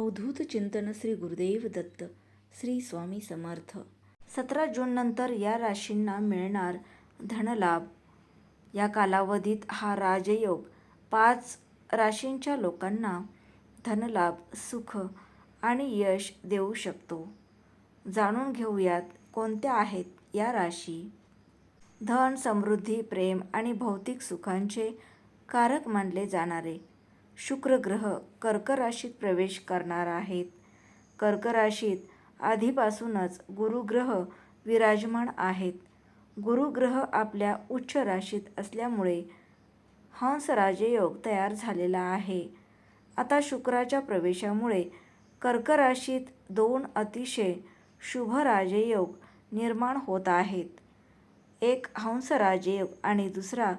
अवधूत चिंतन श्री गुरुदेव दत्त. श्री स्वामी समर्थ. 17 जून नंतर या राशींना मिळणार धनलाभ. या कालावधीत हा राजयोग 5 राशींच्या लोकांना धनलाभ, सुख आणि यश देऊ शकतो. जाणून घेऊयात कोणत्या आहेत या राशी. धन, समृद्धी, प्रेम आणि भौतिक सुखांचे कारक मानले जाणारे शुक्र ग्रह कर्क राशीत प्रवेश करणार आहेत. कर्क राशीत आधीपासूनच गुरुग्रह विराजमान आहेत. गुरुग्रह आपल्या उच्च राशीत असल्यामुळे हंस राजयोग तयार झालेला आहे. आता शुक्राच्या प्रवेशामुळे कर्क राशीत 2 अतिशय शुभ राजयोग निर्माण होत आहेत. एक हंस राजयोग आणि दुसरा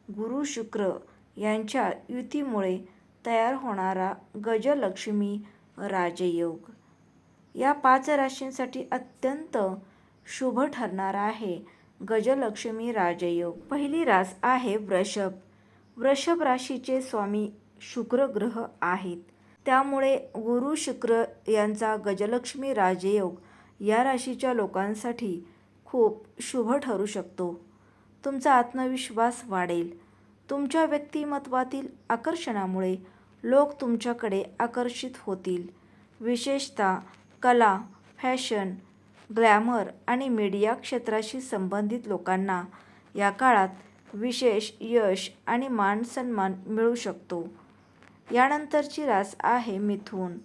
गुरु शुक्र यांच्या युतीमुळे तयार होणारा गजलक्ष्मी राजयोग. या 5 राशींसाठी अत्यंत शुभ ठरणार आहे गजलक्ष्मी राजयोग. पहिली रास आहे वृषभ. वृषभ राशीचे स्वामी शुक्र ग्रह आहेत. त्यामुळे गुरु शुक्र यांचा गजलक्ष्मी राजयोग या राशीच्या लोकांसाठी खूप शुभ ठरू शकतो. तुमचा आत्मविश्वास वाढेल. तुमच्या व्यक्तिमत्वातील आकर्षणामुळे लोक तुमच्याकडे आकर्षित होतील. विशेषतः कला, फॅशन, ग्लॅमर आणि मीडिया क्षेत्राशी संबंधित लोकांना या काळात विशेष यश आणि मानसन्मान मिळू शकतो. यानंतरची रास आहे मिथुन.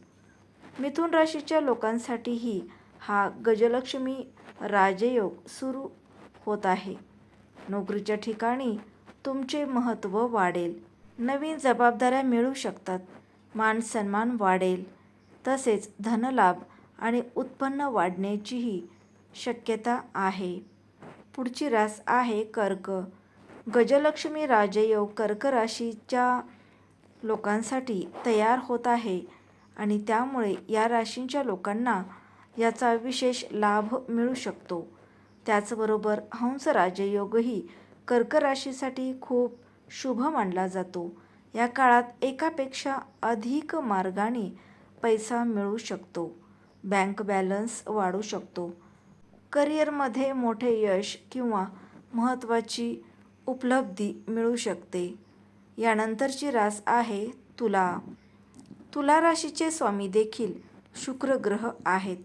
मिथुन राशीच्या लोकांसाठीही हा गजलक्ष्मी राजयोग सुरू होत आहे. नोकरीच्या ठिकाणी तुमचे महत्त्व वाढेल. नवीन जबाबदाऱ्या मिळू शकतात. मानसन्मान वाढेल. तसेच धनलाभ आणि उत्पन्न वाढण्याचीही शक्यता आहे. पुढची रास आहे कर्क. गजलक्ष्मी राजयोग कर्क राशीच्या लोकांसाठी तयार होत आहे आणि त्यामुळे या राशींच्या लोकांना याचा विशेष लाभ मिळू शकतो. त्याचबरोबर हंस राजयोगही कर्क राशीसाठी खूप शुभ मानला जातो. या काळात एकापेक्षा अधिक मार्गाने पैसा मिळू शकतो. बँक बॅलन्स वाढू शकतो. करिअरमध्ये मोठे यश किंवा महत्त्वाची उपलब्धी मिळू शकते. यानंतरची रास आहे तुला. तुला राशीचे स्वामी देखील शुक्र ग्रह आहेत.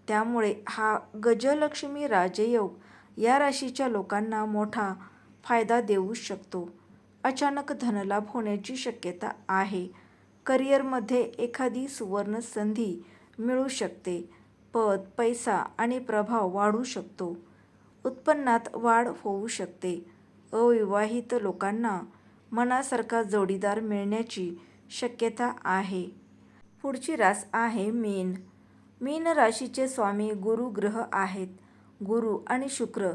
त्यामुळे हा गजलक्ष्मी राजयोग या राशीच्या लोकांना मोठा फायदा देऊ शकतो. अचानक धनलाभ होण्याची शक्यता आहे. करिअरमध्ये एखादी सुवर्ण संधी मिळू शकते. पद, पैसा आणि प्रभाव वाढू शकतो. उत्पन्नात वाढ होऊ शकते. अविवाहित लोकांना मनासारखा जोडीदार मिळण्याची शक्यता आहे. पुढची रास आहे मीन. मीन राशीचे स्वामी गुरु ग्रह आहेत. गुरु आणि शुक्र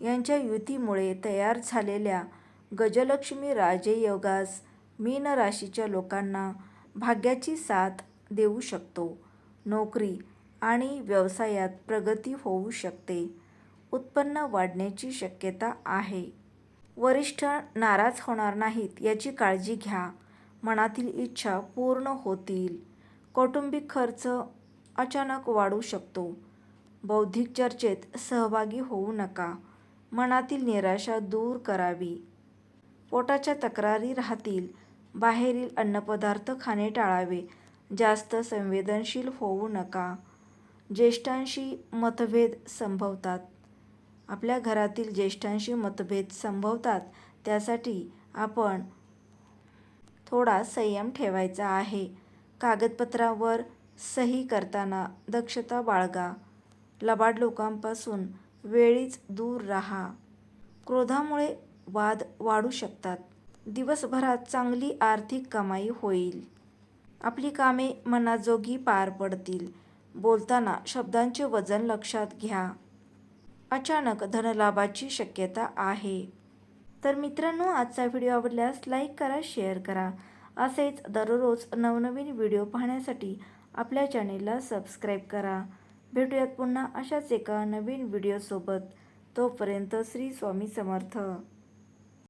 यांच्या युतीमुळे तयार झालेल्या गजलक्ष्मी राजयोगास मीन राशीच्या लोकांना भाग्याची साथ देऊ शकतो. नोकरी आणि व्यवसायात प्रगती होऊ शकते. उत्पन्न वाढण्याची शक्यता आहे. वरिष्ठ नाराज होणार नाहीत याची काळजी घ्या. मनातील इच्छा पूर्ण होतील. कौटुंबिक खर्च अचानक वाढू शकतो. बौद्धिक चर्चेत सहभागी होऊ नका. मनातील निराशा दूर करावी. पोटाच्या तक्रारी राहतील. बाहेरील अन्नपदार्थ खाणे टाळावे. जास्त संवेदनशील होऊ नका. ज्येष्ठांशी मतभेद संभवतात. आपल्या घरातील ज्येष्ठांशी मतभेद संभवतात. त्यासाठी आपण थोडा संयम ठेवायचा आहे. कागदपत्रावर सही करताना दक्षता बाळगा. लबाड लोकांपासून वेळीच दूर राहा. क्रोधामुळे वाद वाढू शकतात. दिवसभरात चांगली आर्थिक कमाई होईल. आपली कामे मनाजोगी पार पडतील. बोलताना शब्दांचे वजन लक्षात घ्या. अचानक धनलाभाची शक्यता आहे. तर मित्रांनो, आजचा व्हिडिओ आवडल्यास लाईक करा, शेअर करा. असेच दररोज नवनवीन व्हिडिओ पाहण्यासाठी आपल्या चॅनेलला सबस्क्राईब करा. भेटूयात पुन्हा अशाच एका नवीन व्हिडिओसोबत. तोपर्यंत श्री स्वामी समर्थ.